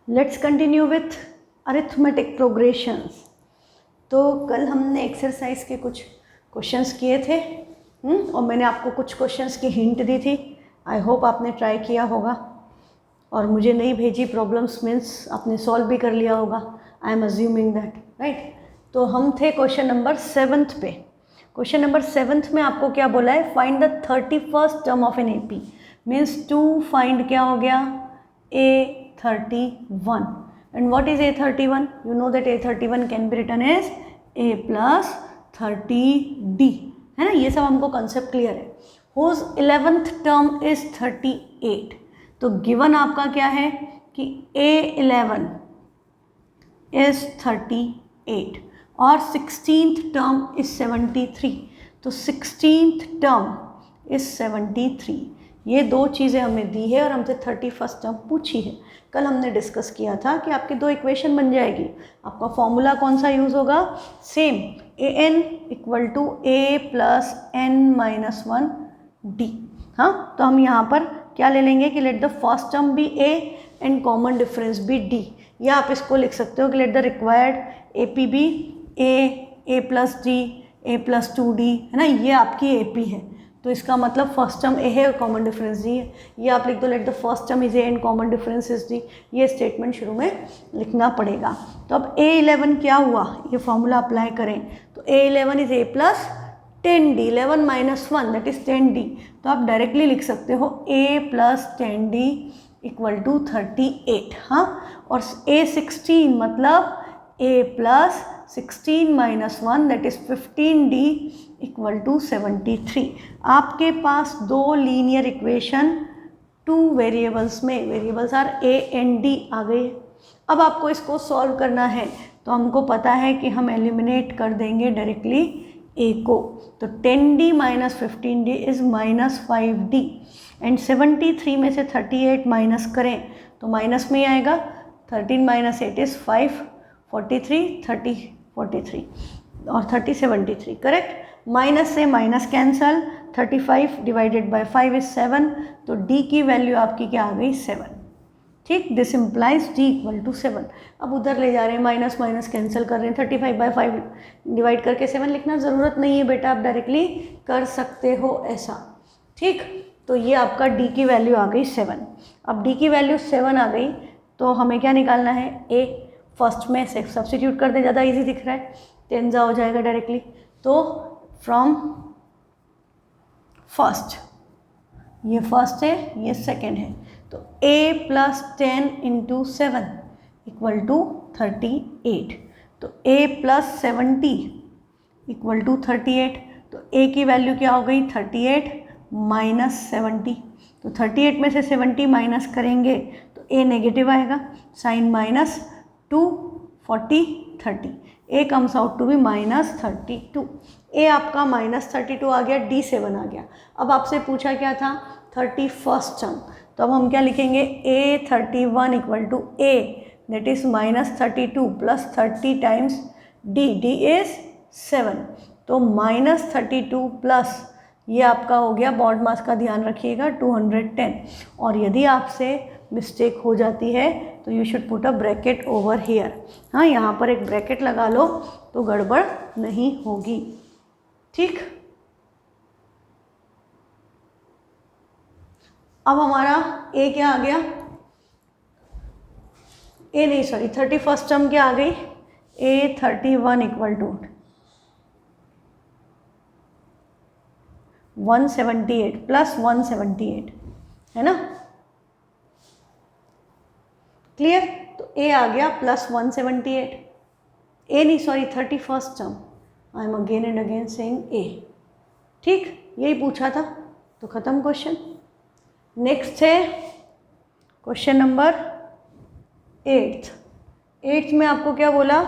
Let's continue with arithmetic progressions. तो कल हमने एक्सरसाइज के कुछ क्वेश्चंस किए थे और मैंने आपको कुछ क्वेश्चंस की हिंट दी थी। आई होप आपने ट्राई किया होगा और मुझे नहीं भेजी प्रॉब्लम्स, मीन्स आपने सॉल्व भी कर लिया होगा। I am assuming that, right. तो हम थे क्वेश्चन नंबर 7 पे। क्वेश्चन नंबर 7 में आपको क्या बोला है, find the 31st term of an AP। Means to find क्या हो गया, A31। and what is A31? You know that A31 can be written as A plus 30D, है ना। ये सब हमको कंसेप्ट क्लियर है। whose 11th term is 38। तो गिवन आपका क्या है कि A11 इज 38 और 16th टर्म इज 73। तो 16th टर्म इज 73। ये दो चीज़ें हमें दी है और हमसे 31st टर्म पूछी है। कल हमने डिस्कस किया था कि आपकी दो इक्वेशन बन जाएगी। आपका फॉर्मूला कौन सा यूज़ होगा, same, an equal to a plus n-1d। हाँ, तो हम यहाँ पर क्या ले लेंगे कि let the first term be a and common difference be d। या आप इसको लिख सकते हो कि let the required AP be a plus d, a plus 2d, है ना। ये आपकी AP है। तो इसका मतलब फर्स्ट टर्म ए है और कॉमन डिफरेंस डी है। ये आप लिख दो, late the first term is A and common difference is D. ये स्टेटमेंट शुरू में लिखना पड़ेगा। तो अब A11 क्या हुआ, ये फॉर्मूला अप्लाई करें तो A11 is a plus 10d, 11 minus 1 that is 10d। तो आप डायरेक्टली लिख सकते हो a plus 10d equal to 38। हाँ, और A16 मतलब a plus 16 minus 1 that is 15d equal to 73। आपके पास दो लीनियर इक्वेशन टू वेरिएबल्स में, variables are a and d आ गए। अब आपको इसको सॉल्व करना है तो हमको पता है कि हम एलिमिनेट कर देंगे डायरेक्टली a को। तो 10d minus 15d is minus 5d and 73 में से 38 माइनस करें तो माइनस में ही आएगा। 13 माइनस 8 इज 5, 43, 30, 43 और 30, 73, करेक्ट। माइनस से minus cancel, 35 divided by 5 is 7। तो d की वैल्यू आपकी क्या आ गई, 7। ठीक, this implies d equal to 7। अब उधर ले जा रहे हैं, माइनस माइनस कैंसिल कर रहे हैं, 35 बाय 5 डिवाइड करके 7 लिखना ज़रूरत नहीं है बेटा, आप डायरेक्टली कर सकते हो ऐसा। ठीक, तो ये आपका d की वैल्यू आ गई 7। अब d की वैल्यू 7 आ गई तो हमें क्या निकालना है, a। फर्स्ट में से सब्स्टिट्यूट कर दे, ज़्यादा इजी दिख रहा है, 10 जा हो जाएगा डायरेक्टली। तो फ्रॉम फर्स्ट, ये फर्स्ट है, ये सेकेंड है, तो a plus 10 into 7 equal to 38। तो a प्लस 70 इक्वल टू 38। तो a की वैल्यू क्या हो गई, 38 माइनस 70। तो 38 में से 70 माइनस करेंगे तो a नेगेटिव आएगा, sign minus 2, 40, 30। a comes out to be minus 32। a आपका माइनस 32 आ गया, d 7 आ गया। अब आपसे पूछा क्या था, 31st टर्म। तो अब हम क्या लिखेंगे, A31 equal to a that is minus 32 plus 30 times d, d is 7। तो माइनस 32 प्लस ये आपका हो गया, बॉड मास का ध्यान रखिएगा, 210। और यदि आपसे मिस्टेक हो जाती है तो you should put a bracket over here. हाँ, यहाँ पर एक ब्रैकेट लगा लो तो गड़बड़ नहीं होगी। ठीक, अब हमारा a क्या आ गया, a नहीं सॉरी 31st टर्म क्या आ गई, A31 इक्वल टू 178 प्लस 178, है ना, क्लियर। तो a आ गया प्लस 178, a नहीं sorry 31st term, I am again and again saying a। ठीक, यही पूछा था तो ख़त्म क्वेश्चन। नेक्स्ट है क्वेश्चन नंबर 8 में आपको क्या बोला,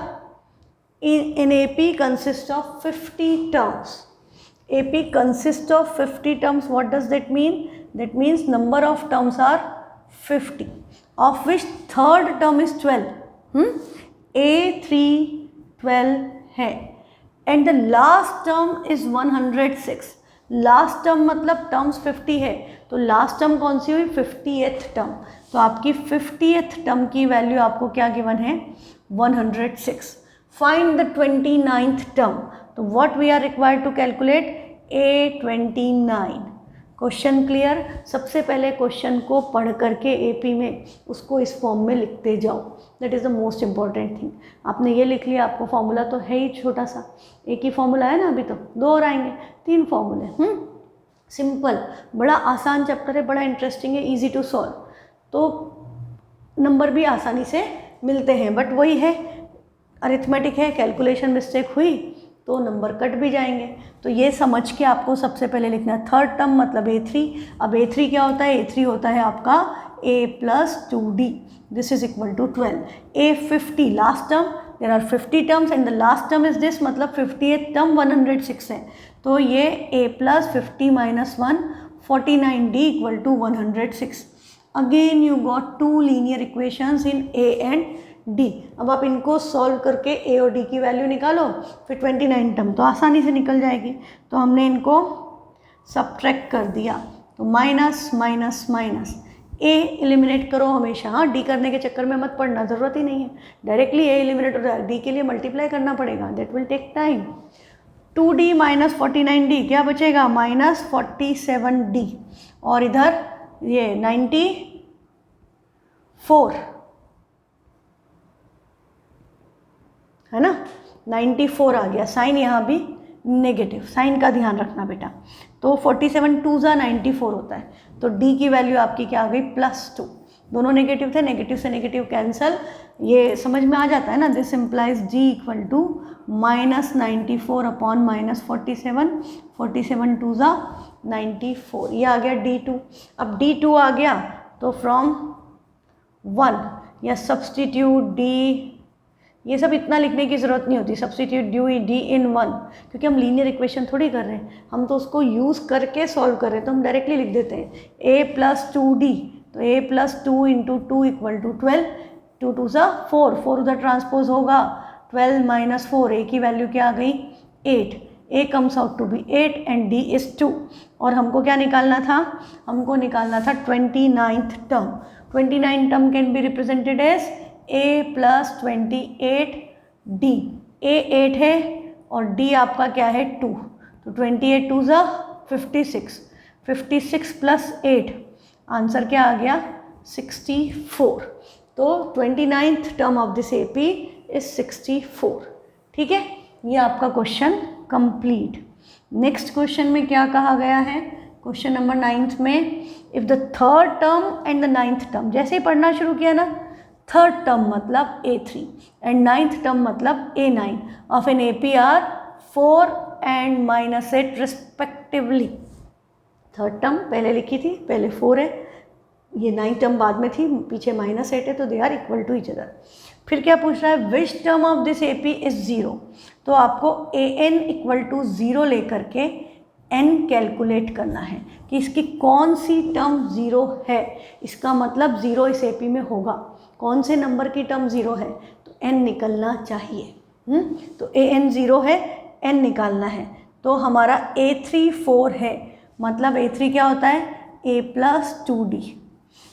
an AP consist of 50 terms. AP consist of 50 terms, what does that mean, that means number of terms are 50 of which third term is 12। A3 12 है and the last term is 106। Last term मतलब terms 50 है तो last term कौन सी हुई, 50th term. तो आपकी 50th term की value आपको क्या गिवन है 106. Find the 29th term. तो what we are required to calculate A29. Question clear. सबसे पहले क्वेश्चन को पढ़ करके AP में उसको इस फॉर्म में लिखते जाओ. That is the most important thing. आपने ये लिख लिया, आपको फॉर्मूला तो है ही छोटा सा, एक ही फॉर्मूला है ना, अभी तो 2 और आएंगे, 3 फॉर्मूले. सिंपल, बड़ा आसान चैप्टर है, बड़ा इंटरेस्टिंग है, इजी टू सॉल्व. तो नंबर भी आसानी से मिलते हैं, बट वही है, अरिथमेटिक है, कैलकुलेशन मिस्टेक हुई तो नंबर कट भी जाएंगे. तो ये समझ के आपको सबसे पहले लिखना है थर्ड टर्म मतलब A3. अब A3 क्या होता है? A3 होता है आपका A + 2D. This is equal to 12. A50 last term. There are 50 terms and the last term is this, मतलब 50th टर्म 106 है. तो ये A + 50 - 1 49D = 106. Again you got 2 linear equations in A and D. अब आप इनको solve करके A और D की वैल्यू निकालो, फिर 29 टर्म तो आसानी से निकल जाएगी. तो हमने इनको सब्ट्रैक्ट कर दिया, तो minus minus minus. A eliminate करो हमेशा. हाँ, D करने के चक्कर में मत पड़ना, ज़रूरत ही नहीं है, डायरेक्टली A एलिमिनेट हो जाएगा. D के लिए मल्टीप्लाई करना पड़ेगा, that will take time. 2D - 49D क्या बचेगा? -47D. और इधर ये 94 है ना, 94 आ गया. साइन यहाँ भी नेगेटिव, साइन का ध्यान रखना बेटा. तो 47 2 × 94 होता है. तो D की वैल्यू आपकी क्या आ गई? +2. दोनों नेगेटिव थे, नेगेटिव से नेगेटिव कैंसिल. ये समझ में आ जाता है ना. This implies D = -94 upon -47. 47 2 × 94. ये आ गया D2. अब D2 आ गया तो फ्रॉम 1 या सब्सटीट्यूट D, ये सब इतना लिखने की ज़रूरत नहीं होती. सब्सटीट्यूट D in 1, क्योंकि हम लीनियर इक्वेशन थोड़ी कर रहे हैं, हम तो उसको यूज़ करके सॉल्व कर रहे हैं, तो हम डायरेक्टली लिख देते हैं A + 2D. तो A + 2 × 2 = 12. 2 2 × 4, 4 उधर ट्रांसपोज होगा. 12 - 4, A की वैल्यू क्या आ गई? 8. A comes out to be 8 and D is 2. और हमको क्या निकालना था? हमको निकालना था 29th term. 29 term can be represented as A + 28D. A 8 है और D आपका क्या है? 2. तो 28 2 × 56. 56 + 8, आंसर क्या आ गया? 64. तो 29th term of this AP is 64. ठीक है, ये आपका क्वेश्चन कंप्लीट. नेक्स्ट क्वेश्चन में क्या कहा गया है? क्वेश्चन नंबर 9th में, if the third term and the 9th term, जैसे ही पढ़ना शुरू किया ना, थर्ड टर्म मतलब A3 एंड 9th टर्म मतलब A9 of an AP are 4 and -8 respectively. Third term पहले लिखी थी, पहले 4 है, ये 9th टर्म बाद में थी, पीछे -8 है, तो they are equal to each other. फिर क्या पूछ रहा है? Which term of this AP is 0. तो आपको AN = 0 लेकर के N कैलकुलेट करना है कि इसकी कौन सी टर्म 0 है. इसका मतलब 0 इस AP में होगा. कौन से नंबर की टर्म 0 है? तो N निकलना चाहिए. तो AN 0 है, N निकालना है. तो हमारा A3 4 है, मतलब A3 क्या होता है? A + 2D.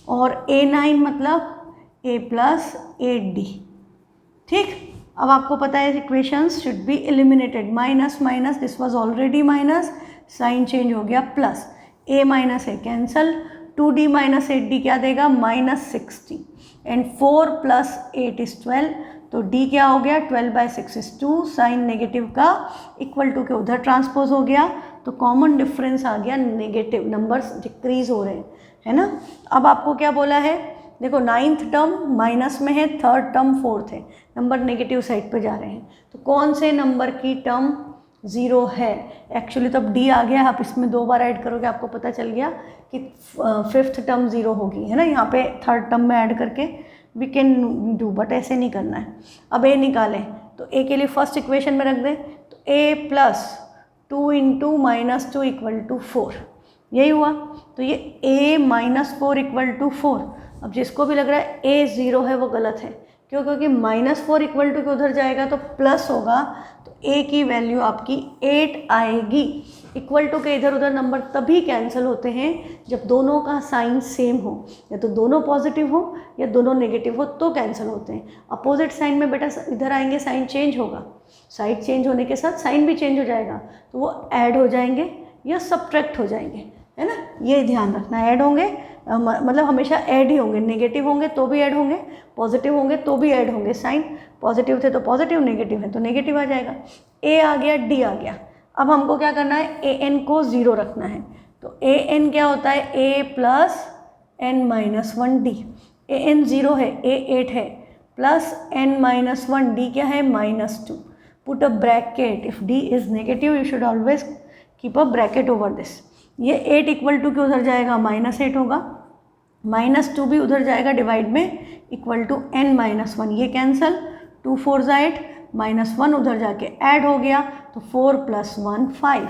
और A9 मतलब A + 8D. ठीक. अब आपको पता है equations should be eliminated. Minus minus, this was already minus, sign change हो गया plus. A - A cancel. 2D - 8D क्या देगा? -60. And 4 + 8 is 12. तो D क्या हो गया? 12/6 इज 2. साइन नेगेटिव का इक्वल टू के उधर ट्रांसपोज हो गया, तो कॉमन डिफरेंस आ गया नेगेटिव. नंबर्स डिक्रीज हो रहे हैं, है ना. अब आपको क्या बोला है? देखो 9th टर्म माइनस में है, थर्ड टर्म 4th है, नंबर नेगेटिव साइड पे जा रहे हैं. तो कौन से नंबर की टर्म 0 है? एक्चुअली तो अब D आ गया, आप इसमें 2 बार ऐड करोगे, आपको पता चल गया कि 5th टर्म 0 होगी, है ना. यहाँ पे थर्ड टर्म में ऐड करके वी कैन डू, बट ऐसे नहीं करना है. अब A निकालें, तो A के लिए फर्स्ट इक्वेशन में रख दें. तो A + 2 × -2 = 4. यही हुआ. तो ये A - 4 = 4. अब जिसको भी लग रहा है A 0 है वो गलत है. क्यों? क्योंकि -4 = के उधर जाएगा तो प्लस होगा, तो ए की वैल्यू आपकी 8 आएगी। इक्वल टू के इधर उधर नंबर तभी कैंसिल होते हैं जब दोनों का साइन सेम हो, या तो दोनों पॉजिटिव हो या दोनों नेगेटिव हो तो कैंसिल होते हैं। अपोजिट साइन में बेटा इधर आएंगे साइन चेंज होगा, साइड चेंज होने के साथ साइन भी चेंज हो जाएगा, तो वो ऐड हो जाएंगे या सब्ट्रैक्ट हो जाएंगे, है ना। ये ध्यान रखना, ऐड होंगे मतलब हमेशा ऐड ही होंगे, नेगेटिव होंगे तो भी ऐड होंगे, पॉजिटिव होंगे तो भी ऐड होंगे। साइन पॉजिटिव थे तो पॉजिटिव, नेगेटिव है तो नेगेटिव आ जाएगा। ए आ गया, डी आ गया। अब हमको क्या करना है, ए एन को 0 रखना है। तो ए एन क्या होता है, ए plus N minus 1 D. A N 0 है, ए 8 है, प्लस एन माइनस 1 डी क्या है, -2। Put a bracket, if D is negative you should always keep a bracket over this. ये 8 इक्वल टू के उधर जाएगा -8 होगा, -2 भी उधर जाएगा डिवाइड में, इक्वल टू n माइनस 1, ये कैंसल, 2 4 8, -1 उधर जाके ऐड हो गया, तो 4 + 1 5।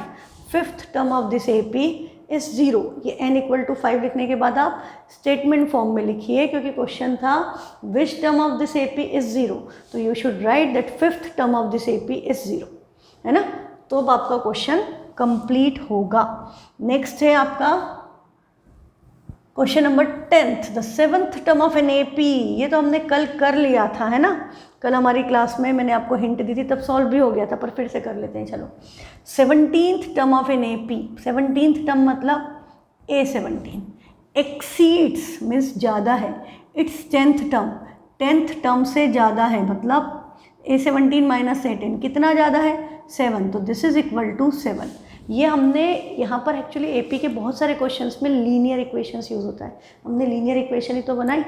Fifth term of this A P is 0। ये n इक्वल टू 5 लिखने के बाद आप स्टेटमेंट फॉर्म में लिखिए, क्योंकि क्वेश्चन था विच term of this A P is 0, तो you should write that fifth term of this A P is 0, है ना। तो अब आपका क्वेश्चन कंप्लीट होगा। नेक्स्ट है आपका question number 10th, the seventh term of an AP. ये तो हमने कल कर लिया था, है ना। कल हमारी क्लास में मैंने आपको हिंट दी थी, तब सॉल्व भी हो गया था, पर फिर से कर लेते हैं। चलो, 17th term of an AP. 17th term मतलब A17 एक्सीड्स मीन्स ज़्यादा है, it's 10th term 10th term से ज़्यादा है, मतलब A17 माइनस A10 कितना ज़्यादा है, 7, तो दिस इज इक्वल टू 7। ये हमने यहाँ पर एक्चुअली एपी के बहुत सारे क्वेश्चंस में लीनियर इक्वेशंस यूज़ होता है, हमने लीनियर इक्वेशन ही तो बनाई,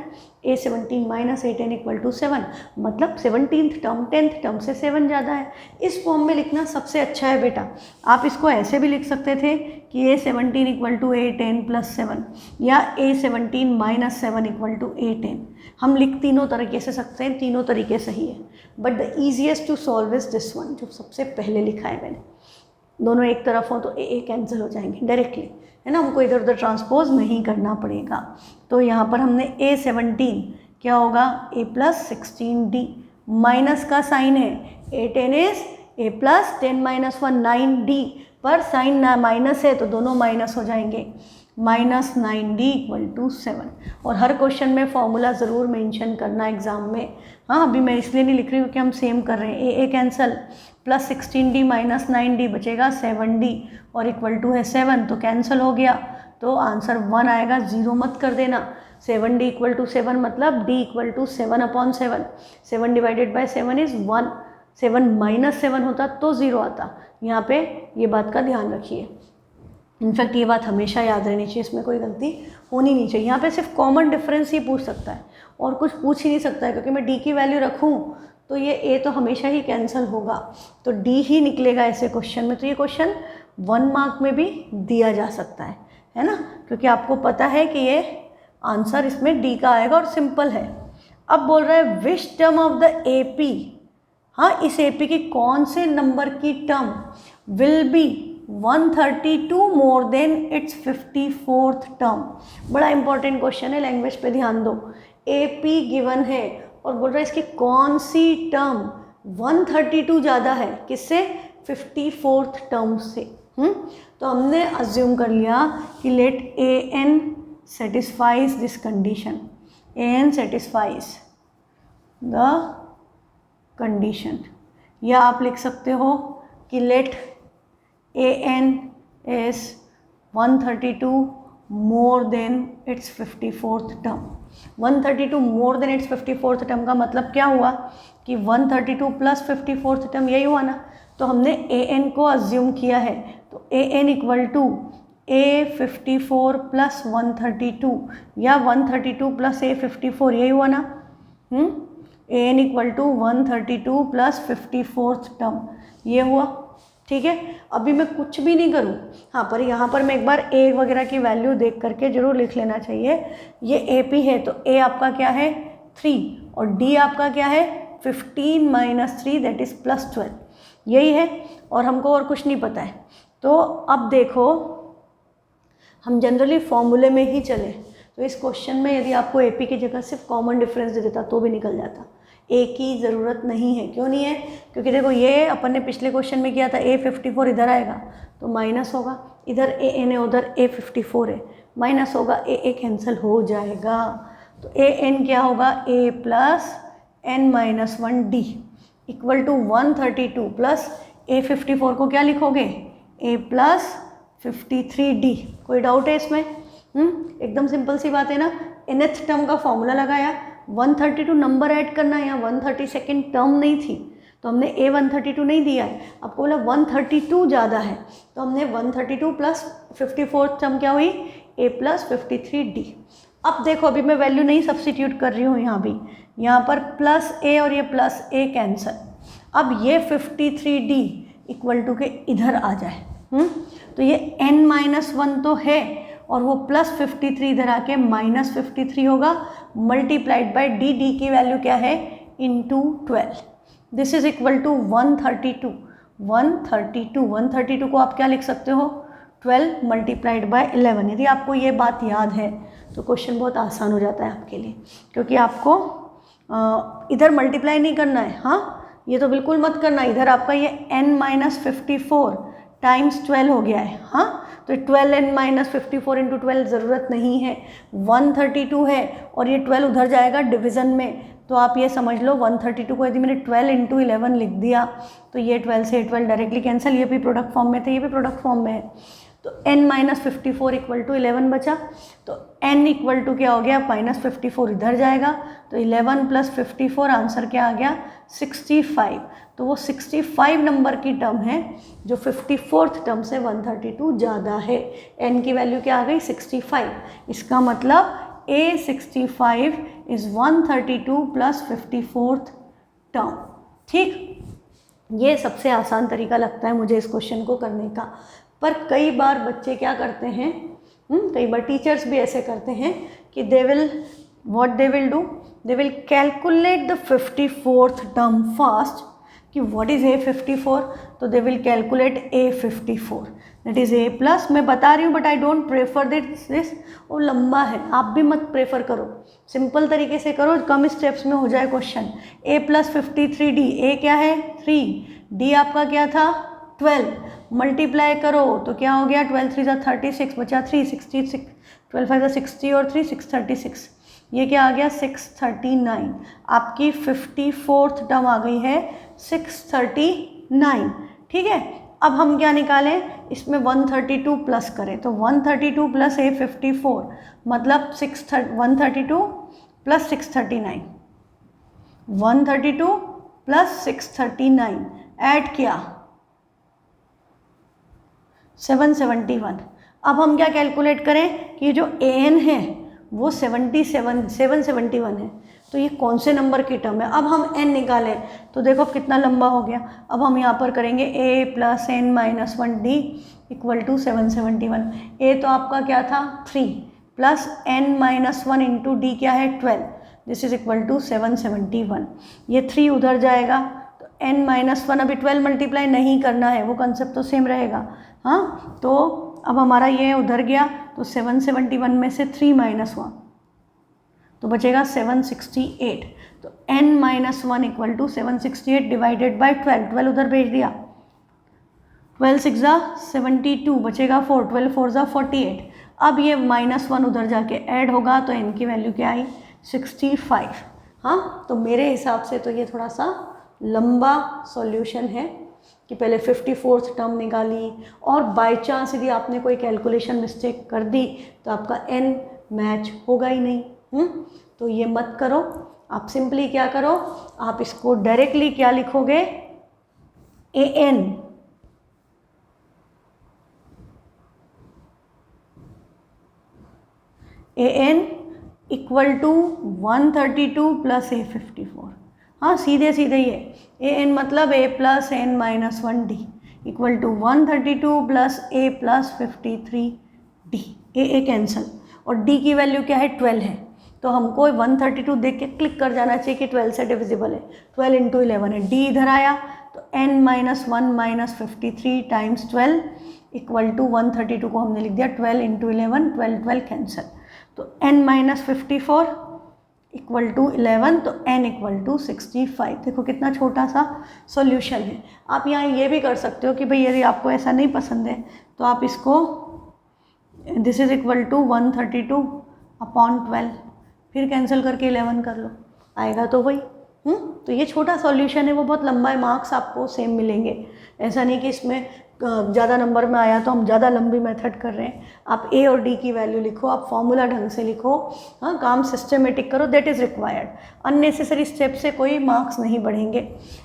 A17 minus A10 equal to 7, मतलब 17th टर्म 10th टर्म से 7 ज़्यादा है। इस फॉर्म में लिखना सबसे अच्छा है बेटा। आप इसको ऐसे भी लिख सकते थे कि A17 इक्वल टू A10 + 7 या A17 minus 7 equal to A10। हम लिख तीनों तरीके से सकते हैं, तीनों तरीके सही है, but the easiest to solve is this one, जो सबसे पहले लिखा है मैंने। दोनों एक तरफ हो तो ए कैंसिल हो जाएंगे डायरेक्टली, है ना, हमको इधर उधर ट्रांसपोज नहीं करना पड़ेगा। तो यहाँ पर हमने A17 क्या होगा, A + 16D, माइनस का साइन है, A10 इज A + 10 - 1 9D, पर साइन ना माइनस है तो दोनों माइनस हो जाएंगे, -9D = 7। और हर क्वेश्चन में फॉर्मूला ज़रूर मेंशन करना एग्जाम में। हाँ, अभी मैं इसलिए नहीं लिख रही हूँ कि हम सेम कर रहे हैं। ए कैंसल, प्लस 16D - 9D बचेगा 7D, और इक्वल टू है 7, तो कैंसिल हो गया, तो आंसर 1 आएगा, 0 मत कर देना। 7D = 7 मतलब D = 7/7, 7 डिवाइडेड बाई 7 इज़ 1, 7 - 7 होता तो 0 आता। यहाँ पे ये बात का ध्यान रखिए। इनफैक्ट ये बात हमेशा याद रहनी चाहिए, इसमें कोई गलती होनी नहीं चाहिए। यहाँ पे सिर्फ कॉमन डिफरेंस ही पूछ सकता है और कुछ पूछ ही नहीं सकता है, क्योंकि मैं डी की वैल्यू रखूँ तो ये ए तो हमेशा ही कैंसिल होगा, तो डी ही निकलेगा ऐसे क्वेश्चन में। तो ये क्वेश्चन 1 मार्क में भी दिया जा सकता है ना, क्योंकि आपको पता है कि ये आंसर इसमें डी का आएगा और सिंपल है। अब बोल रहा है which term of the A P, हाँ, इस ए पी की कौन से नंबर की term will B 132 more than its 54th term. बड़ा इंपॉर्टेंट क्वेश्चन है, लैंग्वेज पे ध्यान दो। ए पी गिवन है और बोल रहा है इसकी कौन सी टर्म 132 ज़्यादा है, किससे, 54th टर्म से। तो हमने अज्यूम कर लिया कि let a n satisfies this condition, a n satisfies the condition, या आप लिख सकते हो कि let a n is 132 more than its 54th term. 132 more than its 54th term का मतलब क्या हुआ कि 132 + 54th टर्म, यही हुआ ना। तो हमने ए एन को अज्यूम किया है, तो ए एन = A54 + 132 या 132 + A54, यही हुआ ना। ए एन = 132 + 54th टर्म, ये हुआ, ठीक है। अभी मैं कुछ भी नहीं करूँ, हाँ, पर यहाँ पर मैं एक बार ए वगैरह की वैल्यू देख करके जरूर लिख लेना चाहिए। ये ए पी है तो ए आपका क्या है 3, और डी आपका क्या है 15 - 3 दैट इज़ +12, यही है, और हमको और कुछ नहीं पता है। तो अब देखो, हम जनरली फॉर्मूले में ही चले, तो इस क्वेश्चन में यदि आपको ए पी की जगह सिर्फ कॉमन डिफरेंस दे देता तो भी निकल जाता। ए की ज़रूरत नहीं है। क्यों नहीं है? क्योंकि देखो ये अपन ने पिछले क्वेश्चन में किया था A54 इधर आएगा तो माइनस होगा, इधर AN है उधर A54 है, माइनस होगा, A कैंसिल हो जाएगा। तो AN क्या होगा? A plus N minus 1D equal to 132 plus A54 को क्या लिखोगे? A plus 53D। कोई डाउट है इसमें? एकदम सिंपल सी बात है ना। nth टर्म का फॉर्मूला लगाया, 132 नंबर ऐड करना है, यहाँ 132 टर्म नहीं थी तो हमने A 132 नहीं दिया है। आपको बोला 132 ज़्यादा है तो हमने 132 प्लस 54 टर्म क्या हुई? A plus 53D। अब देखो अभी मैं वैल्यू नहीं सब्सटीट्यूट कर रही हूँ यहाँ भी, यहाँ पर प्लस A और ये प्लस A कैंसल। अब ये 53D इक्वल टू के इधर आ जाए, तो ये N माइनस 1 तो है और वो प्लस 53 इधर आके माइनस 53 होगा मल्टीप्लाइड बाय D। D की वैल्यू क्या है? Into 12। This is equal to 132। 132 को आप क्या लिख सकते हो? 12 मल्टीप्लाइड बाय 11। यदि आपको ये बात याद है तो क्वेश्चन बहुत आसान हो जाता है आपके लिए, क्योंकि आपको इधर मल्टीप्लाई नहीं करना है। हाँ, ये तो बिल्कुल मत करना। इधर आपका ये n माइनस 54 टाइम्स 12 हो गया है। हाँ, तो 12n माइनस 54 इंटू 12 ज़रूरत नहीं है, 132 है और ये 12 उधर जाएगा डिवीज़न में। तो आप ये समझ लो 132 को यदि मैंने 12 इंटू 11 लिख दिया तो ये 12 से 12 डायरेक्टली कैंसिल, ये भी प्रोडक्ट फॉर्म में थे, ये भी प्रोडक्ट फॉर्म में है। तो n माइनस 54 इक्वल टू 11 बचा, तो n इक्वल टू क्या हो गया? माइनस 54 इधर जाएगा तो 11 प्लस 54 आंसर क्या आ गया? 65। तो वो 65 नंबर की टर्म है जो 54th टर्म से 132 ज़्यादा है। n की वैल्यू क्या आ गई? 65। इसका मतलब A65 is 132 plus 54th term. ठीक, ये सबसे आसान तरीका लगता है मुझे इस क्वेश्चन को करने का। पर कई बार बच्चे क्या करते हैं, कई बार टीचर्स भी ऐसे करते हैं कि they will calculate the 54th term fast. कि व्हाट इज़ A54? तो they will calculate A54 that is A plus, मैं बता रही हूँ but I don't prefer this. वो लंबा है, आप भी मत प्रेफर करो, सिंपल तरीके से करो, कम स्टेप्स में हो जाए question. A plus 53D, A क्या है? 3, D आपका क्या था? 12। मल्टीप्लाई करो तो क्या हो गया? 12 3 = 36 बचा 3, 66, 12 5 = 60 और 3 636। ये क्या आ गया? 639। आपकी 54th टर्म आ गई है 639। ठीक है, अब हम क्या निकालें? इसमें 132 प्लस करें तो 132 प्लस A54 मतलब 132 प्लस 639, 132 प्लस 639 ऐड किया 771। अब हम क्या कैलकुलेट करें कि जो AN है वो 771 है, तो ये कौन से नंबर की टर्म है? अब हम n निकालें तो देखो कितना लंबा हो गया। अब हम यहाँ पर करेंगे A plus n minus 1D equal to 771। A तो आपका क्या था? 3 plus n minus 1 into D क्या है? 12। This is equal to 771। ये 3 उधर जाएगा तो n माइनस 1, अभी 12 मल्टीप्लाई नहीं करना है, वो कंसेप्ट तो सेम रहेगा। हाँ, तो अब हमारा ये उधर गया तो 771 में से 3 माइनस 1 तो बचेगा 768। तो n minus 1 equal to 768 divided by 12, 12 उधर भेज दिया, 12 6 = 72 बचेगा 4, 12 4 = 48। अब ये माइनस 1 उधर जाके ऐड होगा तो n की वैल्यू क्या आई? 65। हाँ, तो मेरे हिसाब से तो ये थोड़ा सा लंबा सॉल्यूशन है कि पहले 54th टर्म निकाली और बाय चांस यदि आपने कोई कैलकुलेशन मिस्टेक कर दी तो आपका n मैच होगा ही नहीं। तो ये मत करो, आप सिंपली क्या करो, आप इसको डायरेक्टली क्या लिखोगे? AN equal to 132 plus A54। हाँ, सीधे सीधे ये AN मतलब A plus n minus 1D equal to 132 plus A plus 53D। A cancel और D की वैल्यू क्या है? 12 है, तो हमको 132 देख के क्लिक कर जाना चाहिए कि 12 से डिविजिबल है। 12 इंटू 11 है, D इधर आया तो n minus 1 minus 53 times 12 equal to 132 को हमने लिख दिया 12 इंटू 11, 12 12 कैंसल, तो n माइनस 54 इक्वल टू 11, तो n इक्वल टू 65। देखो कितना छोटा सा सॉल्यूशन है। आप यहाँ ये भी कर सकते हो कि भाई यदि आपको ऐसा नहीं पसंद है तो आप इसको this is equal to 132 upon 12, फिर कैंसिल करके 11 कर लो, आएगा तो वही। तो ये छोटा सॉल्यूशन है, वो बहुत लंबा है, मार्क्स आपको सेम मिलेंगे। ऐसा नहीं कि इसमें ज़्यादा नंबर में आया तो हम ज़्यादा लंबी मेथड कर रहे हैं। आप ए और डी की वैल्यू लिखो, आप फॉर्मूला ढंग से लिखो, हाँ, काम सिस्टमेटिक करो, that is required. Unnecessary step से कोई मार्क्स नहीं बढ़ेंगे।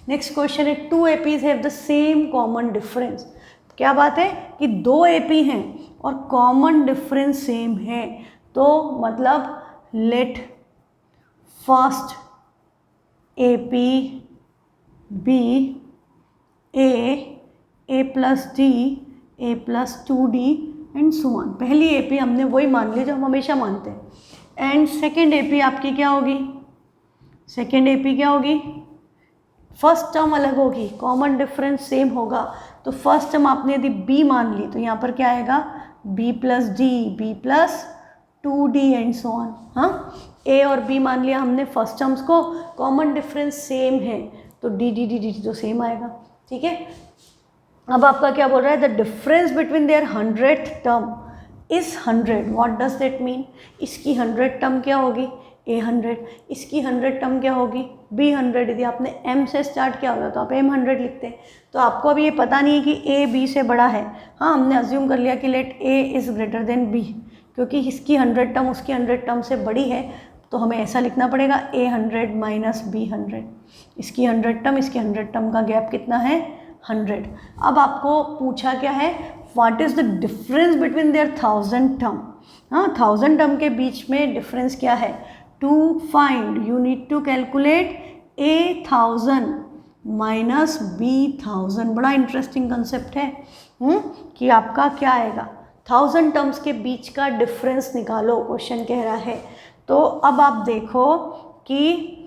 नेक्स्ट क्वेश्चन है, 2 APs have the same common difference. क्या बात है कि 2 AP हैं और कॉमन डिफरेंस सेम है, तो मतलब let first AP be A plus D, A plus 2D and so on. पहली AP हमने वही मान ली जो हम हमेशा मानते हैं। एंड सेकेंड AP आपकी क्या होगी? सेकेंड AP क्या होगी? फर्स्ट टर्म अलग होगी, कॉमन डिफरेंस सेम होगा। तो फर्स्ट टर्म आपने यदि B मान ली तो यहाँ पर क्या आएगा? B plus D, B plus 2D and so on. हाँ, A और B मान लिया हमने फर्स्ट टर्म्स को, कॉमन डिफरेंस सेम है तो D तो सेम आएगा। ठीक है, अब आपका क्या बोल रहा है? The difference between there 100th term is 100। What does that mean? इसकी 100 टर्म क्या होगी? A100। इसकी 100 टर्म क्या होगी? B100। यदि आपने M से स्टार्ट किया होगा तो आप M100 लिखते हैं। तो आपको अब ये पता नहीं है कि A B से बड़ा है। हाँ, हमने अज्यूम कर लिया कि let A is greater than B, क्योंकि इसकी 100 टर्म उसकी 100 टर्म से बड़ी है, तो हमें ऐसा लिखना पड़ेगा A100 माइनस B100। इसकी 100 टर्म इसकी 100 टर्म का गैप कितना है? 100। अब आपको पूछा क्या है? What is the difference between their 1000 term. हाँ, 1000 टर्म के बीच में डिफरेंस क्या है? To find you need to calculate A1000 minus B1000। बड़ा इंटरेस्टिंग कंसेप्ट है कि आपका क्या आएगा? 1000 टर्म्स के बीच का डिफरेंस निकालो, क्वेश्चन कह रहा है। तो अब आप देखो कि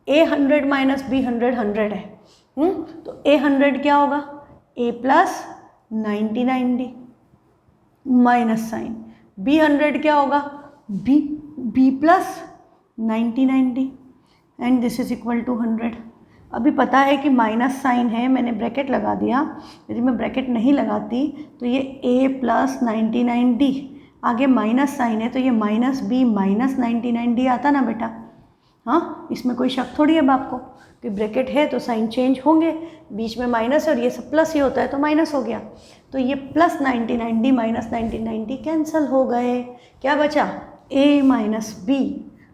A100 माइनस B100 100 है। तो A100 क्या होगा? A plus 90 minus sign. B100 क्या होगा? B plus 90 and this is equal to 100। अभी पता है कि माइनस साइन है, मैंने ब्रैकेट लगा दिया। यदि मैं ब्रैकेट नहीं लगाती तो ये A प्लस 99D, आगे माइनस साइन है तो ये माइनस B माइनस 99D आता ना बेटा। हाँ, इसमें कोई शक थोड़ी है अब आपको कि ब्रैकेट है तो साइन चेंज होंगे, बीच में माइनस है और ये सब प्लस ही होता है तो माइनस हो गया। तो ये plus 99D minus 99D cancel हो गए। क्या बचा? A minus B।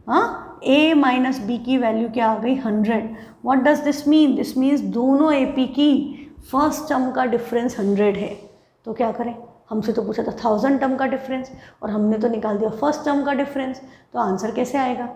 हाँ, A माइनस B की वैल्यू क्या आ गई? 100। What does this mean? This means दोनों AP की फर्स्ट टर्म का डिफरेंस 100 है। तो क्या करें? हमसे तो पूछा था 1000 टर्म का डिफरेंस और हमने तो निकाल दिया फर्स्ट टर्म का डिफरेंस, तो आंसर कैसे आएगा?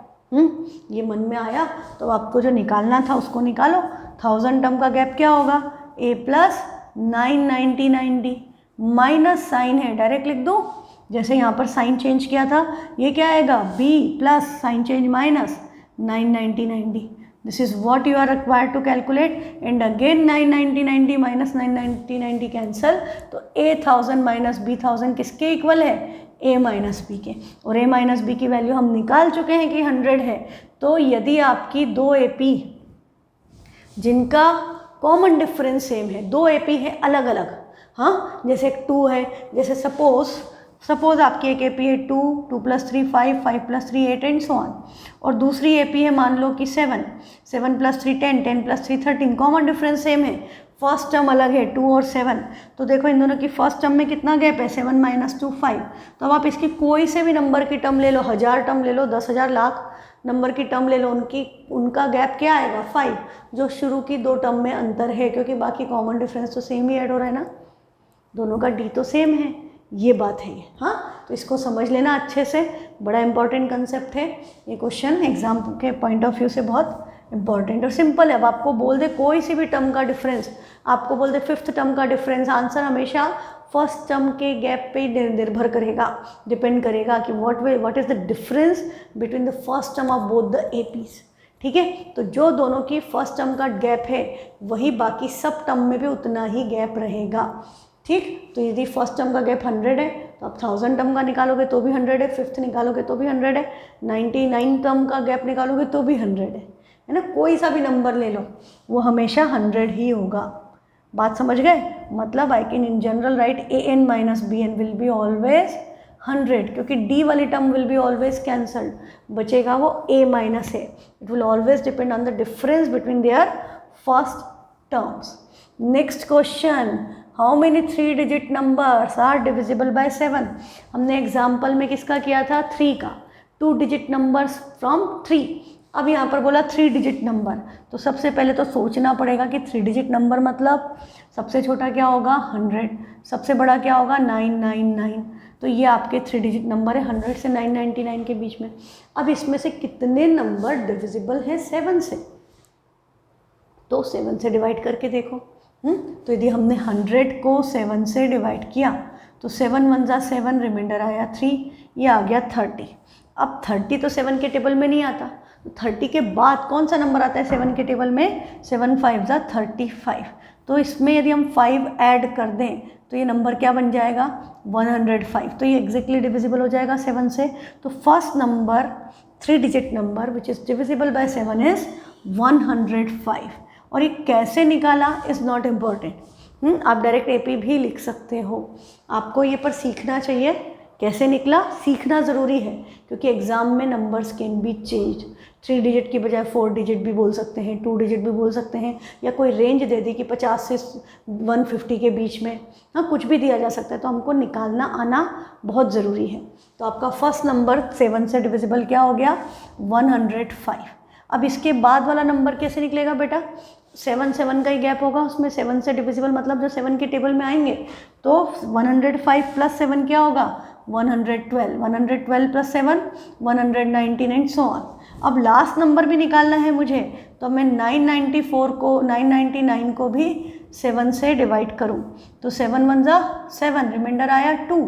ये मन में आया तो आपको जो निकालना था उसको निकालो। 1000 टर्म का गैप क्या होगा? A plus 999D minus sign है, डायरेक्ट लिख दो। जैसे यहाँ पर साइन चेंज किया था, ये क्या आएगा? B plus sign change minus 999D। This is what you are required to calculate and again 999D minus 999D cancel. तो A1000 माइनस B1000 किसके इक्वल है? A माइनस B के। और A माइनस B की वैल्यू हम निकाल चुके हैं कि 100 है। तो यदि आपकी 2 AP जिनका कॉमन डिफरेंस सेम है, 2 AP है अलग अलग, हाँ, जैसे 2 है, जैसे सपोज आपकी एक AP है 2, 2 plus 3 5, 5 plus 3 8 and so on, और दूसरी AP है मान लो कि 7, 7 plus 3 10, 10 plus 3 13, common difference same है, फर्स्ट टर्म अलग है 2 और 7। तो देखो इन दोनों की फर्स्ट टर्म में कितना गैप है? 7 माइनस 2 5। तो अब आप इसकी कोई से भी नंबर की टर्म ले लो, 1000 टर्म ले लो, 10,000 लाख नंबर की टर्म ले लो, उनका गैप क्या आएगा? 5, जो शुरू की 2 टर्म में अंतर है, क्योंकि बाकी कॉमन डिफरेंस तो सेम ही ऐड हो रहा है ना, दोनों का D तो सेम है। ये बात है ये। हाँ, तो इसको समझ लेना अच्छे से, बड़ा इंपॉर्टेंट कंसेप्ट है ये। क्वेश्चन एग्जाम के पॉइंट ऑफ व्यू से बहुत इंपॉर्टेंट और सिंपल है। अब आपको बोल दे कोई सी भी टर्म का डिफरेंस, आपको बोल दे 5th टर्म का डिफरेंस, आंसर हमेशा फर्स्ट टर्म के गैप पे निर्भर करेगा, डिपेंड करेगा कि what is the difference between the first term of both the APs। ठीक है, तो जो दोनों की फर्स्ट टर्म का गैप है वही बाकी सब टर्म में भी उतना ही गैप रहेगा। ठीक, तो यदि फर्स्ट टर्म का गैप 100 है तो आप 1000 टर्म का निकालोगे तो भी 100 है, 5th निकालोगे तो भी 100 है, 99 टर्म का गैप निकालोगे तो भी 100 है ना। कोई सा भी नंबर ले लो वो हमेशा 100 ही होगा। बात समझ गए? मतलब I can in general right an minus bn will be always 100, क्योंकि d वाली term will be always cancelled, बचेगा वो a minus a। It will always depend on the difference between their first terms. Next question, how many 3 digit numbers are divisible by 7? हमने example में किसका किया था? 3 का। 2 डिजिट नंबर्स फ्रॉम 3। अब यहाँ पर बोला 3 डिजिट नंबर, तो सबसे पहले तो सोचना पड़ेगा कि 3 डिजिट नंबर मतलब सबसे छोटा क्या होगा? 100, सबसे बड़ा क्या होगा? 999। तो ये आपके 3 डिजिट नंबर है 100 से 999 के बीच में। अब इसमें से कितने नंबर डिविजिबल हैं 7 से? तो 7 से डिवाइड करके देखो। तो यदि हमने 100 को 7 से डिवाइड किया तो 7 1 जा 7, रिमाइंडर आया 3, ये आ गया 30। अब 30 तो 7 के टेबल में नहीं आता, तो 30 के बाद कौन सा नंबर आता है 7 के टेबल में? 7 5 जा 35। तो इसमें यदि हम 5 ऐड कर दें तो ये नंबर क्या बन जाएगा? 105। तो ये एग्जैक्टली डिविजिबल हो जाएगा 7 से। तो first number 3 digit number which is divisible by 7 is 105। और ये कैसे निकाला इज़ नॉट इम्पॉर्टेंट, आप डायरेक्ट AP भी लिख सकते हो। आपको ये पर सीखना चाहिए कैसे निकला, सीखना ज़रूरी है, क्योंकि एग्ज़ाम में numbers can be change. 3 digit की बजाय 4 डिजिट भी बोल सकते हैं, 2 डिजिट भी बोल सकते हैं, या कोई रेंज दे दी कि 50 से 150 के बीच में, हाँ कुछ भी दिया जा सकता है। तो हमको निकालना आना बहुत ज़रूरी है। तो आपका फर्स्ट नंबर 7 से डिविजिबल क्या हो गया? 105। अब इसके बाद वाला नंबर कैसे निकलेगा बेटा? 7 7 का ही गैप होगा उसमें, 7 से डिविजिबल मतलब जो 7 के टेबल में आएंगे, तो 105 प्लस 7 क्या होगा? 112, 112 प्लस 7 199 सो ऑन। अब लास्ट नंबर भी निकालना है मुझे, तो मैं 999 को भी 7 से डिवाइड करूं, तो 7 1 जा 7, रिमाइंडर आया 2,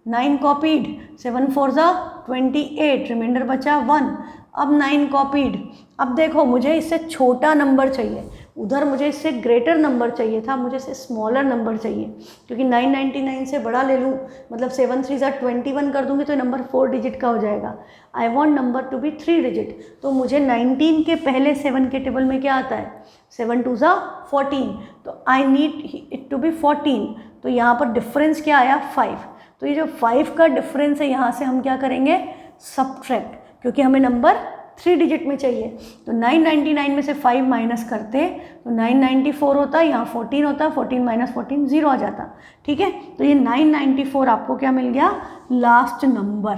9 कॉपीड, 7 4 जा 28, रिमाइंडर बचा 1। अब 9 कॉपीड। अब देखो मुझे इससे छोटा नंबर चाहिए, उधर मुझे इससे ग्रेटर नंबर चाहिए था, मुझे इससे स्मॉलर नंबर चाहिए, क्योंकि 999 से बड़ा ले लूँ मतलब 7 3 जा 21 कर दूँगी तो नंबर 4 डिजिट का हो जाएगा। I want number to be 3 digit, तो मुझे 19 के पहले 7 के टेबल में क्या आता है? 7 2 जा 14, तो I need it to be 14। तो यहाँ पर डिफरेंस क्या आया? 5। तो ये जो 5 का डिफरेंस है यहाँ से हम क्या करेंगे? सब्ट्रैक्ट, क्योंकि हमें नंबर 3 डिजिट में चाहिए। तो 999 में से 5 माइनस करते तो 994 होता, यहाँ 14 होता, 14 माइनस 14 0 आ जाता। ठीक है, तो ये 994 आपको क्या मिल गया? लास्ट नंबर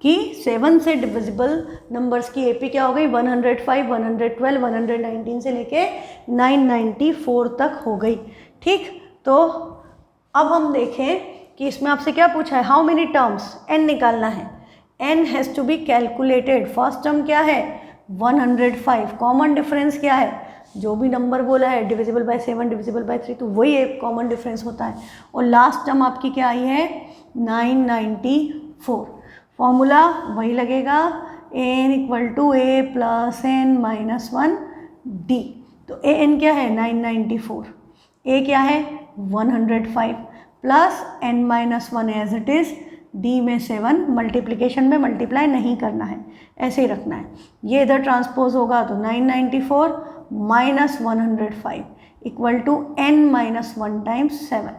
कि 7 से डिविजिबल नंबर्स की AP क्या हो गई? 105, 112, 119 से लेके 994 तक हो गई। ठीक, तो अब हम देखें कि इसमें आपसे क्या पूछा है? How many terms? n निकालना है। n has to be calculated. First term क्या है? 105। कॉमन डिफरेंस क्या है? जो भी नंबर बोला है डिविजिबल बाय 7, डिविजिबल बाय 3, तो वही एक कॉमन डिफरेंस होता है। और लास्ट टर्म आपकी क्या आई है? 994। फॉर्मूला वही लगेगा, an equal to a plus n minus 1 d। तो an क्या है? 994, a क्या है? 105 plus n minus 1 as it is, d में 7, मल्टीप्लिकेशन में मल्टीप्लाई नहीं करना है, ऐसे ही रखना है। ये इधर ट्रांसपोज होगा तो 994 minus 105 equal to n minus 1 times 7।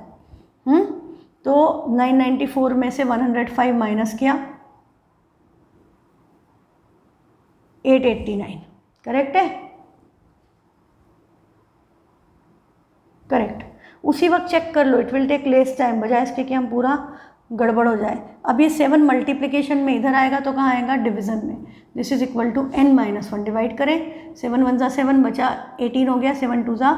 तो 994 में से 105 माइनस किया 889, करेक्ट है? करेक्ट। उसी वक्त चेक कर लो, it will take less time, बजाय इसके कि हम पूरा गड़बड़ हो जाए। अब ये 7 मल्टीप्लिकेशन में इधर आएगा तो कहाँ आएगा? डिवीजन में। This is equal to n minus 1, divide करें, 7 1 जा 7, बचा 18 हो गया, 7 2 जा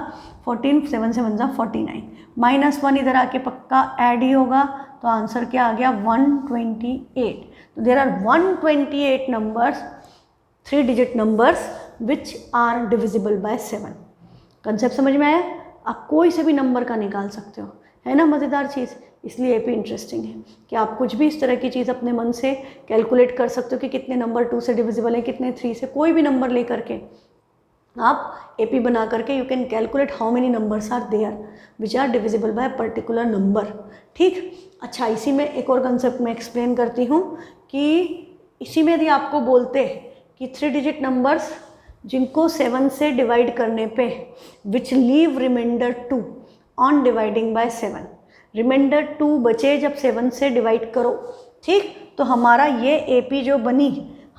14, 7 7 जा 49, माइनस 1 इधर आके पक्का ऐड ही होगा, तो आंसर क्या आ गया? 128। तो there are 128 numbers, 3 digit numbers which are divisible by 7। Concept समझ में आया? आप कोई से भी नंबर का निकाल सकते हो, है ना मज़ेदार चीज़। इसलिए AP इंटरेस्टिंग है कि आप कुछ भी इस तरह की चीज़ अपने मन से कैलकुलेट कर सकते हो कि कितने नंबर 2 से डिविजिबल है, कितने 3 से, कोई भी नंबर ले करके आप AP बना करके you can calculate how many numbers are there which are divisible by particular number. ठीक, अच्छा इसी में एक और कंसेप्ट मैं एक्सप्लेन करती हूँ कि इसी में यदि आपको बोलते कि 3 डिजिट नंबर्स जिनको 7 से डिवाइड करने पे which leave remainder 2 on dividing by 7, remainder 2 बचे जब 7 से डिवाइड करो। ठीक, तो हमारा ये AP जो बनी,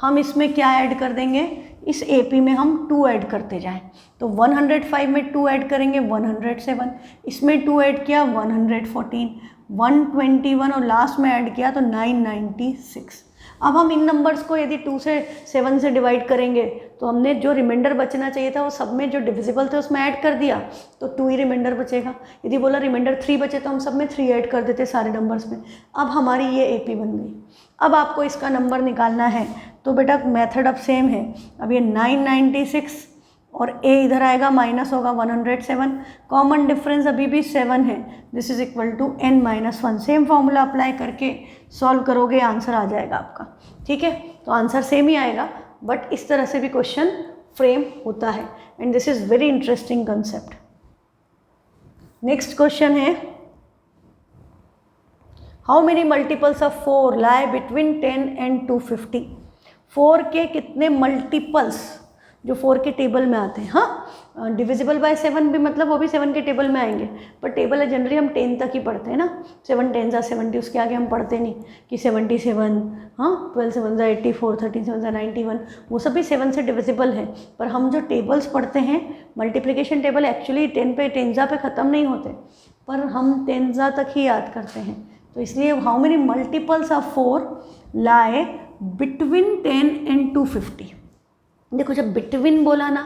हम इसमें क्या ऐड कर देंगे, इस AP में हम 2 ऐड करते जाएं। तो 105 में 2 ऐड करेंगे 107, इसमें 2 ऐड किया 114, 121 और लास्ट में ऐड किया तो 996। अब हम इन नंबर्स को यदि 2 से 7 से डिवाइड करेंगे तो हमने जो रिमाइंडर बचना चाहिए था वो सब में जो डिविजिबल थे उसमें ऐड कर दिया तो 2 ही रिमाइंडर बचेगा। यदि बोला रिमाइंडर 3 बचे तो हम सब में 3 ऐड कर देते सारे नंबर्स में। अब हमारी ये AP बन गई। अब आपको इसका नंबर निकालना है तो बेटा मेथड अब सेम है। अब ये 996 और A इधर आएगा माइनस होगा 107, कॉमन डिफरेंस अभी भी 7 है, this is equal to n-1। Same formula apply करके सॉल्व करोगे आंसर आ जाएगा आपका। ठीक है, तो आंसर सेम ही आएगा बट इस तरह से भी क्वेश्चन फ्रेम होता है and this is very interesting concept. Next question है how many multiples of 4 lie between 10 and 250। 4 के कितने मल्टीपल्स जो 4 के टेबल में आते हैं। हाँ, डिविजिबल बाय 7 भी मतलब वो भी 7 के टेबल में आएंगे, पर टेबल है जनरली हम 10 तक ही पढ़ते हैं ना। 7 10 जा 70, उसके आगे हम पढ़ते नहीं कि 77, हाँ 12 7 जा 84, 13 7 जा 91, वो सब भी 7 से डिविजिबल है। पर हम जो टेबल्स पढ़ते हैं मल्टीप्लिकेशन टेबल एक्चुअली 10 पे 10 जा पे ख़त्म नहीं होते, पर हम 10 जा तक ही याद करते हैं। तो इसलिए how many multiples of 4 lie between 10 and 250। देखो जब बिटवीन बोला ना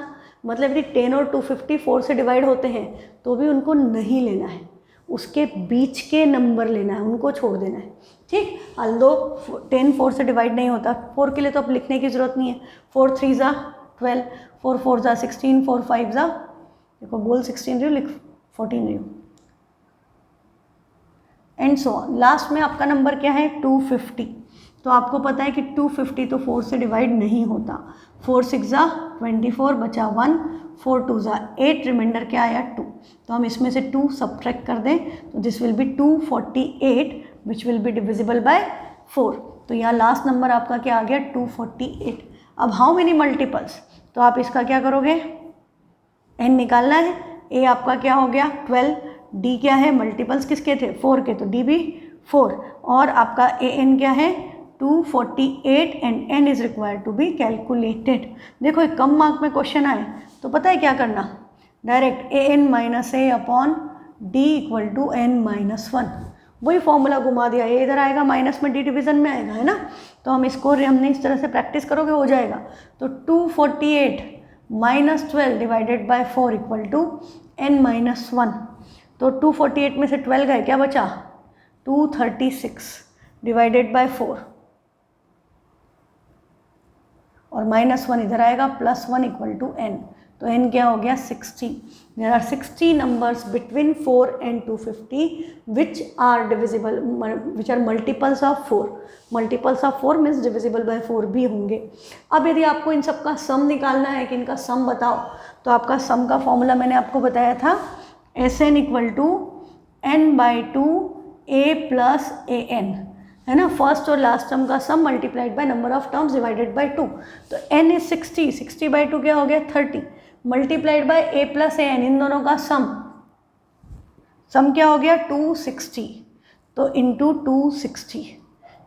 मतलब यदि 10 और 250 4 से डिवाइड होते हैं तो भी उनको नहीं लेना है, उसके बीच के नंबर लेना है, उनको छोड़ देना है। ठीक, अल्दो 10 4 से डिवाइड नहीं होता, 4 के लिए तो अब लिखने की ज़रूरत नहीं है। 4 3 जा 12, 4 4 जा 16, 4 5 जा देखो बोल 16 रही हो लिख 14 रही हो एंड सो ऑन। लास्ट में आपका नंबर क्या है 250। तो आपको पता है कि 250 तो 4 से डिवाइड नहीं होता। 4 6 जा 24 बचा 1, 4 2 जा 8, रिमाइंडर क्या आया 2। तो हम इसमें से 2 सब्ट्रैक्ट कर दें तो this will be 248 which will be divisible by 4। तो यहाँ लास्ट नंबर आपका क्या आ गया 248। अब हाउ मेनी मल्टीपल्स, तो आप इसका क्या करोगे n निकालना है। a आपका क्या हो गया 12, d क्या है मल्टीपल्स किसके थे 4 के, तो d भी 4 और आपका an क्या है 248 and n is required to be calculated. देखो एक कम मार्क में क्वेश्चन आए तो पता है क्या करना, direct an minus a upon d equal to n-1। वही फॉर्मूला घुमा दिया, a इधर आएगा माइनस में d डिवीजन में आएगा, है ना। तो हम इसको हमने इस तरह से प्रैक्टिस करोगे हो जाएगा। तो 248 minus 12 divided by 4 equal to n-1। तो 248 में से 12 गए क्या बचा 236 डिवाइडेड बाय 4 और -1 इधर आएगा +1 इक्वल टू n। तो n क्या हो गया 60। There are 60 numbers between 4 and 250 which are divisible which are multiples of 4। Multiples of 4 means divisible by 4 भी होंगे। अब यदि आपको इन सब का सम निकालना है कि इनका सम बताओ तो आपका सम का फॉर्मूला मैंने आपको बताया था Sn equal to n/2 a plus an, है ना। फर्स्ट और लास्ट टर्म का sum multiplied by number of terms divided by 2। तो n इज 60, 60/2 क्या हो गया 30 multiplied by a plus an, इन दोनों का सम क्या हो गया 260। तो इंटू 260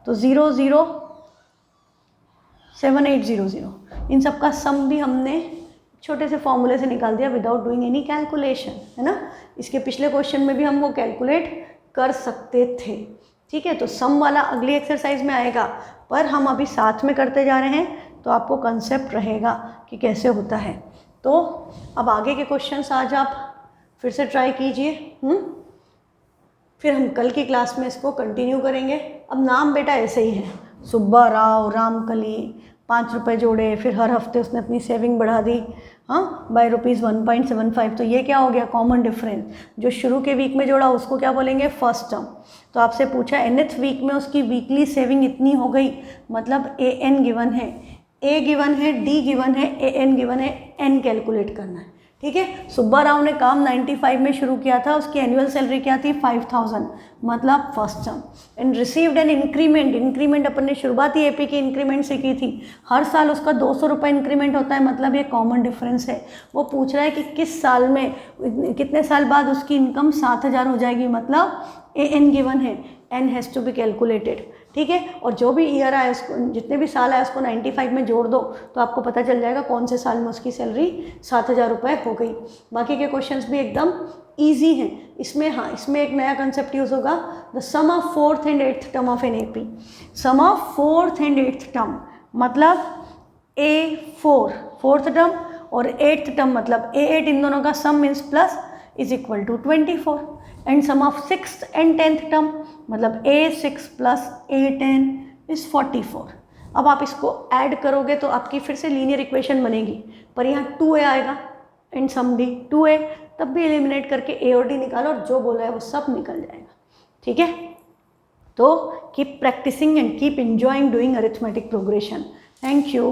तो 0 0 7800, इन सब का सम भी हमने छोटे से फॉर्मूले से निकाल दिया विदाउट डूइंग एनी कैलकुलेशन, है ना। इसके पिछले क्वेश्चन में भी हम वो कैलकुलेट कर सकते थे। ठीक है, तो सम वाला अगली एक्सरसाइज में आएगा, पर हम अभी साथ में करते जा रहे हैं तो आपको कंसेप्ट रहेगा कि कैसे होता है। तो अब आगे के क्वेश्चंस आज आप फिर से ट्राई कीजिए, फिर हम कल की क्लास में इसको कंटिन्यू करेंगे। अब नाम बेटा ऐसे ही है, सुब्बा राव, रामकली, 5 रुपये जोड़े, फिर हर हफ्ते उसने अपनी सेविंग बढ़ा दी, हाँ बाय ₹1.75। तो ये क्या हो गया कॉमन डिफरेंस। जो शुरू के वीक में जोड़ा उसको क्या बोलेंगे फर्स्ट टर्म। तो आपसे पूछा nth वीक में उसकी वीकली सेविंग इतनी हो गई, मतलब an गिवन है ए गिवन है, डी गिवन है, ए एन गिवन है, एन कैलकुलेट करना है। ठीक है, सुब्बा राव ने काम 95 में शुरू किया था, उसकी एनुअल सैलरी क्या थी 5000, मतलब first term. And received an increment, increment अपन ने शुरुआती एपी की इंक्रीमेंट से की थी, हर साल उसका 200 रुपये इंक्रीमेंट होता है, मतलब ये कॉमन डिफरेंस है। वो पूछ रहा है कि किस साल में, कितने साल बाद उसकी इनकम 7000 हो जाएगी, मतलब ए एन गिवन है, N has to be calculated. ठीक है, और जो भी ईयर आए उसको, जितने भी साल आए उसको 95 में जोड़ दो तो आपको पता चल जाएगा कौन से साल में उसकी सैलरी 7000 रुपये हो गई। बाकी के क्वेश्चंस भी एकदम ईजी हैं। इसमें हाँ, इसमें एक नया कंसेप्ट यूज़ होगा, the sum of 4th and 8th term of an AP. Sum of 4th and 8th term मतलब A4 4th टर्म और 8th टर्म मतलब A8, इन दोनों का sum means plus is equal to 24। And sum of 6th and 10th term मतलब A6 plus A10 is 44। अब आप इसको ऐड करोगे तो आपकी फिर से लीनियर इक्वेशन बनेगी, पर यहाँ 2A आएगा एंड सम डी 2A, तब भी एलिमिनेट करके A और D निकालो और जो बोला है वो सब निकल जाएगा। ठीक है, तो keep practising and keep enjoying doing arithmetic progression. Thank you.